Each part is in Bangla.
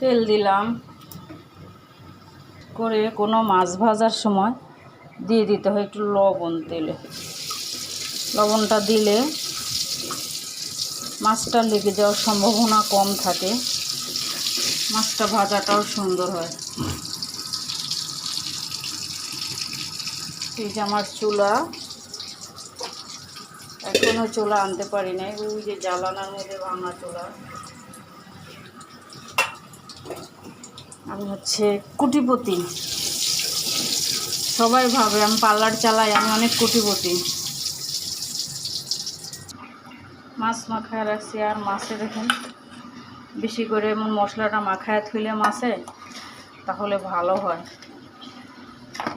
তেল দিলাম করে কোনো মাছ ভাজার সময় দিয়ে দিতে হয় একটু লবণ। তেলে লবণটা দিলে মাছটা লেগে যাওয়ার সম্ভাবনা কম থাকে, মাছটা ভাজাটাও সুন্দর হয়। এই যে আমার চুলা, এখনও চুলা আনতে পারি নাই, ওই যে জ্বালানার মধ্যে ভাঙা চুলা। আমি হচ্ছে কোটিপতি, সবাই ভাবে আমি পার্লার চালাই, আমি অনেক কোটিপতি। মাছ মাখায় রাখছি, আর মাছে দেখুন বেশি করে এমন মশলাটা মাখায় থইলে মাছে তাহলে ভালো হয়,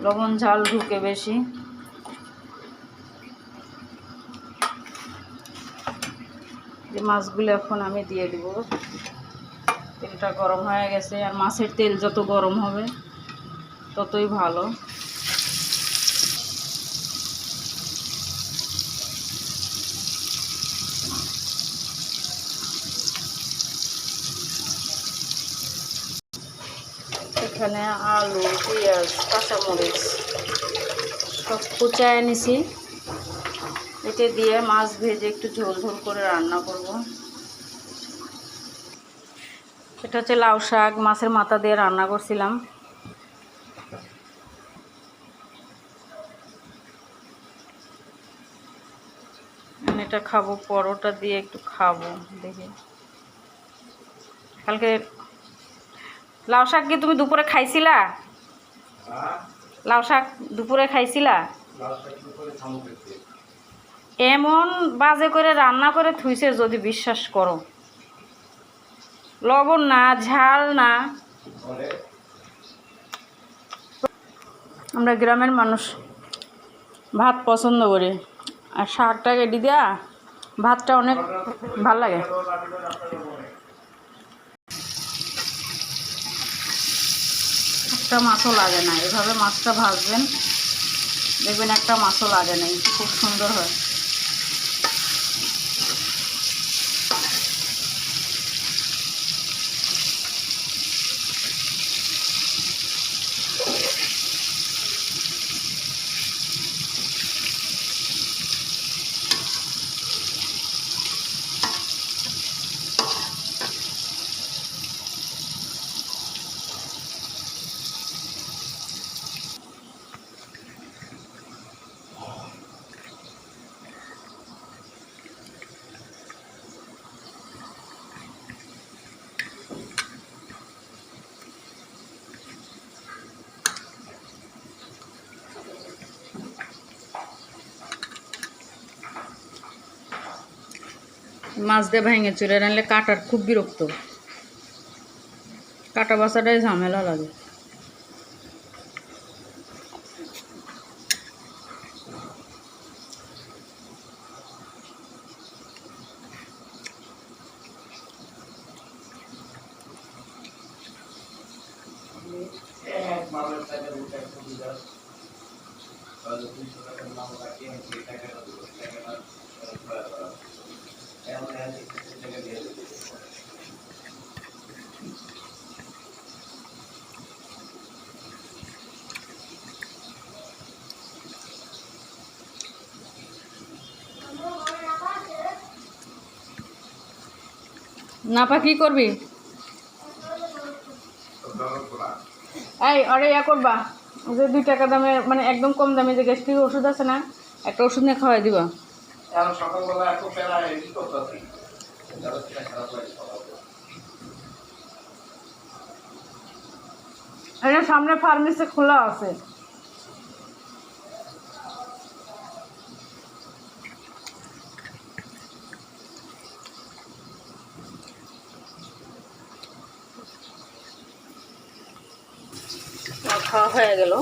লবণ ঝাল ঢুকে বেশি। যে মাছগুলো এখন আমি দিয়ে দিব। তেলটা গরম হয়ে গেছে, আর মাছের তেল যত গরম হবে ততই ভালো। এখানে আলু, পেঁয়াজ, কাঁচামরিচ সব কুচায় নিছি। এটা দিয়ে মাছ ভেজে একটু ঝোল ঝোল করে রান্না করব। এটা হচ্ছে লাউ শাক, মাছের মাথা দিয়ে রান্না করছিলাম। এটা খাবো, পরোটা দিয়ে একটু খাবো দেখি। কালকে লাউ শাক কি তুমি দুপুরে খাইছিলা? লাউ শাক দুপুরে খাইছিলা? এমন বাজে করে রান্না করে থুইছে, যদি বিশ্বাস করো, লবণ না, ঝাল না। আমরা গ্রামের মানুষ ভাত পছন্দ করি, আর শাকটা কেটে দেওয়া ভাতটা অনেক ভাল লাগে। একটা মাছও লাগে না, এভাবে মাছটা ভাজবেন, দেখবেন একটা মাছও লাগে না, খুব সুন্দর হয়। মাছ দিয়ে ভেঙে চুলে রানলে কাটার খুব বিরক্ত, কাটা বাছাটাই ঝামেলা লাগে। নাপা কি করবি? এই আরে ইয়া করবা, যে 2 টাকা দামে মানে একদম কম দামে যে গ্যাস্ট্রিক ওষুধ আছে না, একটা ওষুধ নিয়ে খাওয়াই দিবা। এখানে সামনে ফার্মেসি খোলা আছে। খাওয়া হয়ে গেল।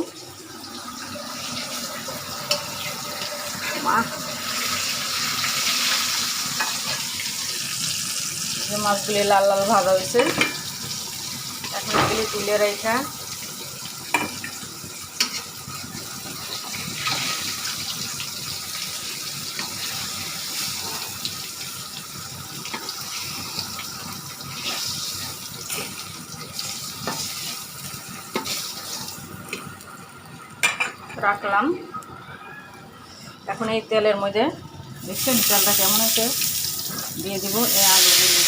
মাছগুলি লাল লাল ভাজা হয়েছে, এখন এগুলি তুলে রেখা রাখলাম। এখন এই তেলের মধ্যে দেখছেন তেলটা কেমন আছে, দিয়ে দিব এই আলুগুলি।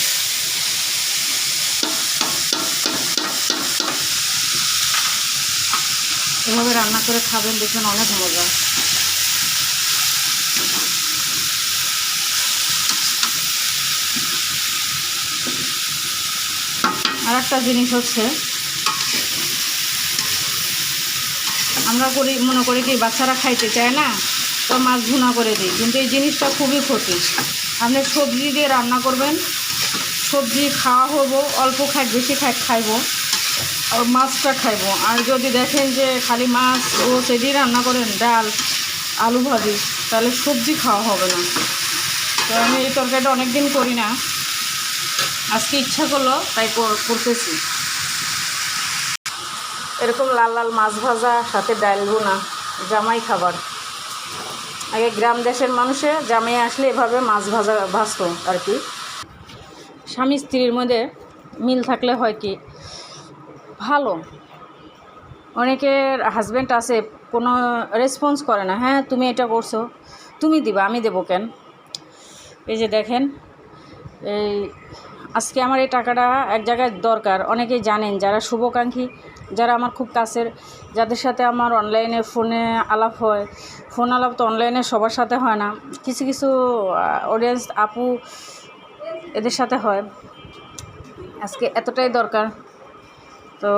এভাবে রান্না করে খাবেন, দেখবেন অনেক মজা। আর একটা জিনিস হচ্ছে, আমরা মনে করি কি বাচ্চারা খাইতে চায় না, তো মাছ ভুনা করে দিই, কিন্তু এই জিনিসটা খুবই ক্ষতি। আপনি সবজি দিয়ে রান্না করবেন, সবজি খাওয়া হবো, অল্প খাই বেশি খাইবো, আর মাছটা খাইবো। আর যদি দেখেন যে খালি মাছ গোছ এদিকে রান্না করেন, ডাল আলু ভাজি, তাহলে সবজি খাওয়া হবে না। তো আমি এই তরকারিটা অনেক দিন করি না, আজকে ইচ্ছা করলো তাই করতেছি। এরকম লাল লাল মাছ ভাজা সাথে ডাল ভুনা, জামাই খাবার। আগে গ্রাম দেশের মানুষে জামাই আসলে এভাবে মাছ ভাজতো আর কি। স্বামী স্ত্রীর মধ্যে মিল থাকলে হয় কি ভালো। অনেকের হাজব্যান্ড আছে কোনো রেসপন্স করে না, হ্যাঁ তুমি এটা করছো, তুমি দিবা, আমি দেবো কেন। এই যে দেখেন, এই আজকে আমার এই টাকাটা এক জায়গায় দরকার। অনেকেই জানেন, যারা শুভাকাঙ্ক্ষী, যারা আমার খুব কাছের, যাদের সাথে আমার অনলাইনে ফোনে আলাপ হয়। ফোন আলাপ তো অনলাইনে সবার সাথে হয় না, কিছু কিছু অডিয়েন্স আপু এদের সাথে হয়। আজকে এতটাই দরকার, তো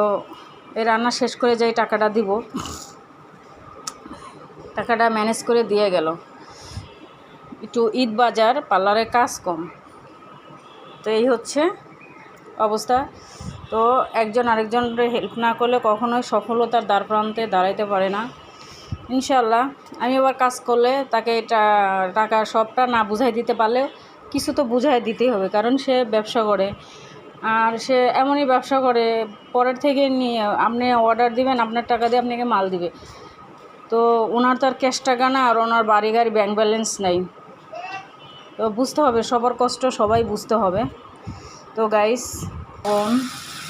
এই রান্না শেষ করে যাই টাকাটা দিব। টাকাটা ম্যানেজ করে দিয়ে গেল। একটু ঈদ বাজার, পার্লারে কাজ কম, তো এই হচ্ছে অবস্থা। তো একজন আরেকজনের হেল্প না করলে কখনোই সফলতার দ্বারপ্রান্তে দাঁড়াইতে পারে না। ইনশাল্লাহ আমি আবার কাজ করলে তাকে টাকা সবটা না বুঝাই দিতে পারলেও কিছু তো বুঝাই দিতেই হবে, কারণ সে ব্যবসা করে। আর সে এমনই ব্যবসা করে, পরের থেকে নিয়ে আপনি অর্ডার দিবেন, আপনার টাকা দিয়ে আপনাকে মাল দিবে। তো ওনার তো আর ক্যাশ টাকা না, আর ওনার বাড়ি গাড়ি ব্যাংক ব্যালেন্স নাই। তো বুঝতে হবে, সবার কষ্ট সবাই বুঝতে হবে। তো গাইস,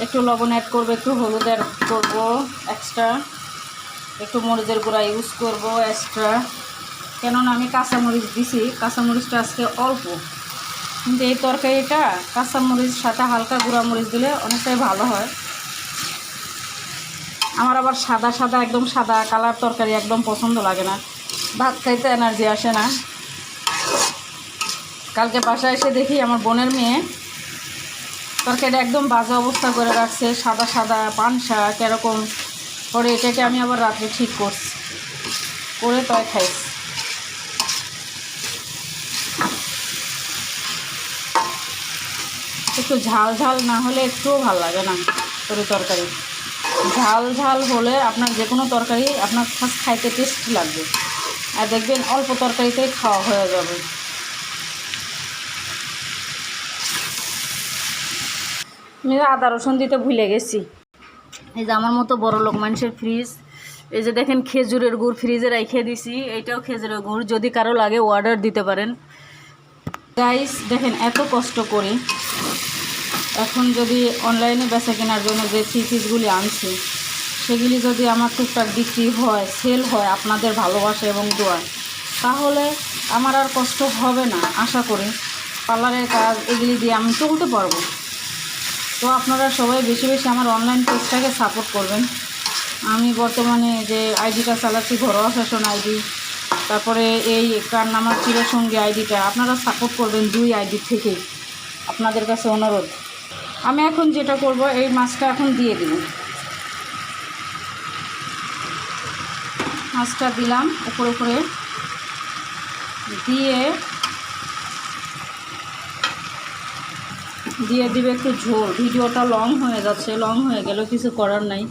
একটু লবণ অ্যাড করবো, একটু হলুদ অ্যাড করবো এক্সট্রা, একটু মরিচের গুঁড়া ইউজ করবো এক্সট্রা, কেননা আমি কাঁচামরিচ দিছি। কাঁচামরিচটা আজকে অল্প, কিন্তু এই তরকারিটা কাঁচামরিচ সাথে হালকা গুঁড়া মরিচ দিলে অনেকটাই ভালো হয়। আমার আবার সাদা সাদা একদম সাদা কালার তরকারি একদম পছন্দ লাগে না, ভাত খাইতে এনার্জি আসে না। কালকে বাসায় এসে দেখি আমার বোনের মেয়ে তরকারিটা একদম বাজে অবস্থা করে রাখছে, সাদা সাদা পানসা কীরকম করে। এটাকে আমি আবার রাত্রে ঠিক করছি, করে তাই খাইছি। একটু ঝাল ঝাল না হলে একটুও ভালো লাগে না তরকারি। ঝাল ঝাল হলে আপনার যে কোনো তরকারি আপনার খাইতে টেস্টি লাগবে, আর দেখবেন অল্প তরকারিতেই খাওয়া হয়ে যাবে। আমি আদা রসুন দিতে ভুলে গেছি। এই যে আমার মতো বড় লোক মানুষের ফ্রিজ, এই যে দেখেন খেজুরের গুড় ফ্রিজে রেখে দিছি, এইটাও খেজুরের গুড়, যদি কারো লাগে অর্ডার দিতে পারেন। গাইস দেখেন এত কষ্ট করি, এখন যদি অনলাইনে বেচা কেনার জন্য যে পিসগুলি আনছি, সেগুলি যদি আমার টুকটাক বিক্রি হয়, সেল হয় আপনাদের ভালোবাসা এবং দোয়া, তাহলে আমার আর কষ্ট হবে না। আশা করি পার্লারের কাজ এগুলি দিয়ে আমি চলতে পারবো। তো আপনারা সবাই বেশি বেশি আমার অনলাইন পেজটাকে সাপোর্ট করবেন। আমি বর্তমানে যে আইডিটা চালাচ্ছি, ঘরোয়া ফ্যাশন আইডি, তারপরে এই কারনামার চিরসঙ্গী আইডিটা, আপনারা সাপোর্ট করবেন 2 আইডি থেকেই, আপনাদের কাছে অনুরোধ। আমি এখন যেটা করব, এই মাছটা এখন দিয়ে দিব। মাছটা দিলাম উপরে উপরে দিয়ে দিবে একটু ঝোল। ভিডিওটা লং হয়ে যাচ্ছে, লং হয়ে গেল কিছু করার নাই,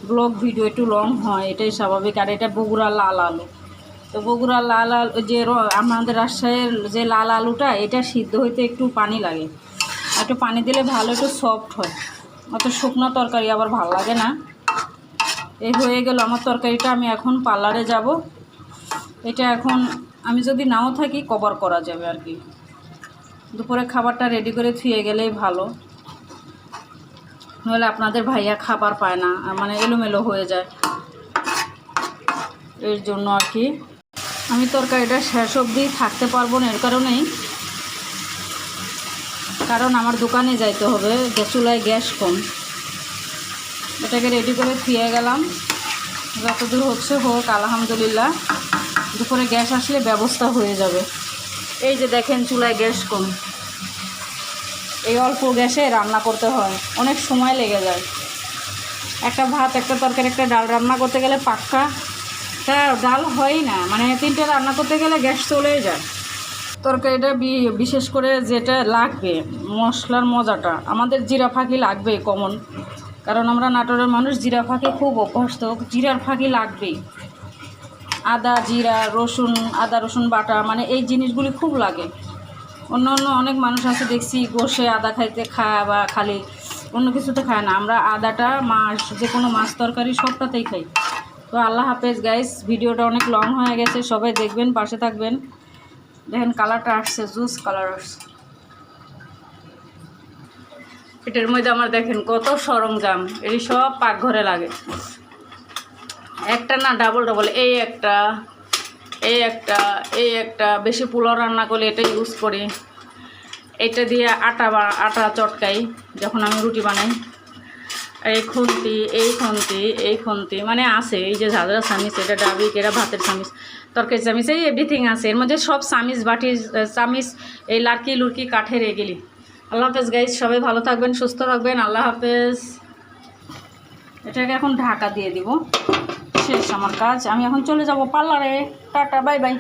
ব্লগ ভিডিও একটু লং হয়, এটাই স্বাভাবিক। আর এটা বগুড়া লাল আলু, তো বগুড়া লাল আলু যে আমাদের রাজশাহীর যে লাল আলুটা, এটা সিদ্ধ হইতে একটু পানি লাগে, একটু পানি দিলে ভালো, একটু সফট হয়। অত শুকনো তরকারি আবার ভালো লাগে না। এই হয়ে গেল আমার তরকারিটা। আমি এখন পার্লারে যাব, এটা এখন আমি যদি নাও থাকি কভার করা যাবে আর কি। দুপুরে খাবারটা রেডি করে থুয়ে গেলেই ভালো, নইলে আপনাদের ভাইয়া খাবার পায় না, মানে এলোমেলো হয়ে যায়। এর জন্য আর কি। আমি তরকারিটা শেষ অবধি থাকতে পারবো না, এর কারণেই, কারণ আমার দোকানে যাইতে হবে, চুলায় গ্যাস কম। এটাকে রেডি করে থুয়ে গেলাম, যতদূর হচ্ছে হোক, আলহামদুলিল্লাহ। দুপুরে গ্যাস আসলে ব্যবস্থা হয়ে যাবে। এই যে দেখেন চুলায় গ্যাস কম, এই অল্প গ্যাসে রান্না করতে হয়, অনেক সময় লেগে যায়। একটা ভাত, একটা তরকারি, একটা ডাল রান্না করতে গেলে পাক্কা ডাল হয়ই না, মানে 3টে রান্না করতে গেলে গ্যাস চলেই যায়। তরকারিটা বিশেষ করে যেটা লাগবে মশলার মজাটা, আমাদের জিরা ফাঁকি লাগবে কমন, কারণ আমরা নাটোরের মানুষ জিরা ফাঁকি খুব অভ্যস্ত, জিরার ফাঁকি লাগবেই। আদা জিরা রসুন, আদা রসুন বাটা, মানে এই জিনিসগুলি খুব লাগে। অন্য অনেক মানুষ আছে দেখছি গোশে আদা খাইতে খায় বা খালি অন্য কিছুতে খায় না, আমরা আদাটা মাছ, যে কোনো মাছ তরকারি সবটাতেই খাই। তো আল্লাহ হাফেজ গাইস, ভিডিওটা অনেক লং হয়ে গেছে, সবাই দেখবেন, পাশে থাকবেন। দেখেন কালারটা আসছে, জুস কালার আসছে। এটার মধ্যে আমার দেখেন কত সরঞ্জাম, এই সব পাকঘরে লাগে, একটা না ডাবল ডাবল, এই একটা, এই একটা, এই একটা। বেশি পোলাও রান্না করলে এটা ইউজ করি, এটা দিয়ে আটা চটকাই যখন আমি রুটি বানাই। এই খুন্তি, এই খুন্তি, এই খুন্তি, মানে আছে। এই যে ঝাঁঝরা চামিচ, এটা ডাবিক, এটা ভাতের চামিচ, তরকারি চামিচ, এই এভরিথিং আছে এর মধ্যে, সব চামিচ বাটি চামিচ, এই লাড়কি লুড়কি কাঠের এগুলি। আল্লাহ হাফেজ গাইজ, সবাই ভালো থাকবেন, সুস্থ থাকবেন, আল্লাহ হাফেজ। এটাকে এখন ঢাকা দিয়ে দিব, শেষ আমার কাজ। আমি এখন চলে যাব পার্লারে। Tata, bye bye.